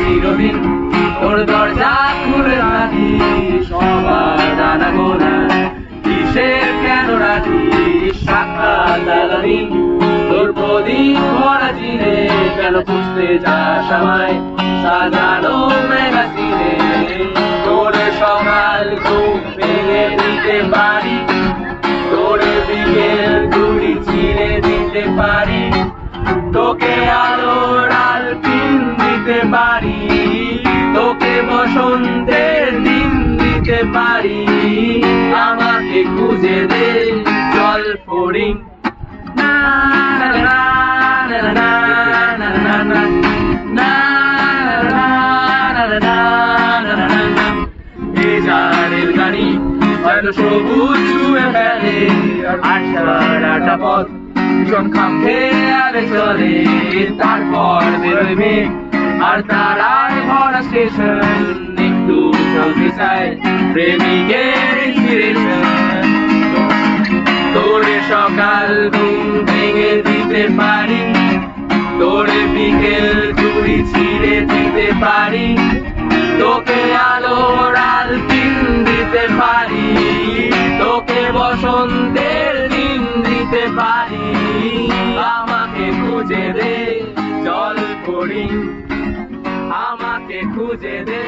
চিরদিন তোর দরজা খুলে রাখি, সবার জানা গোনা কিসের কেন রাখি, সাক্ষাৎ আলাদিন তোর প্রদীপ ভরা চিনে, কেন খুঁজতে যাস আমায় সাজানো ম্যাগাজিনে। তোর সকাল ঘুম ভেঙে দিতে পারি, তোর বিকেল ঘুড়ি ছিঁড়ে দিতে পারি, তোকে আলোর আলপিন দিতে পারি, তোকে বসন্তের দিন দিতে পারি। আমাকে খুঁজে দে জল ফড়িং, না না না না না না না না না না। বেজারের গাড়ি হয়তো সবুজ ছুঁয়ে ফেলে, আটা পথ ভীষণ খামখে আলে চলে, তারপর বেরোয় মেঘ আর তারায় ভরা স্টেশন, একটু চলতে চায় প্রেমিকের ইন্সপিরেশন। তোরে সকাল ঘুম ভেঙে দিতে পারি, তোরে বিকেল ঘুড়ি ছিঁড়ে দিতে পারি, তোকে আলোর আলপিন দিতে পারি, তোকে বসন্তের দিন দিতে পারি। আমাকে খুঁজে দে জল ফড়িং, আমাকে খুঁজে দে।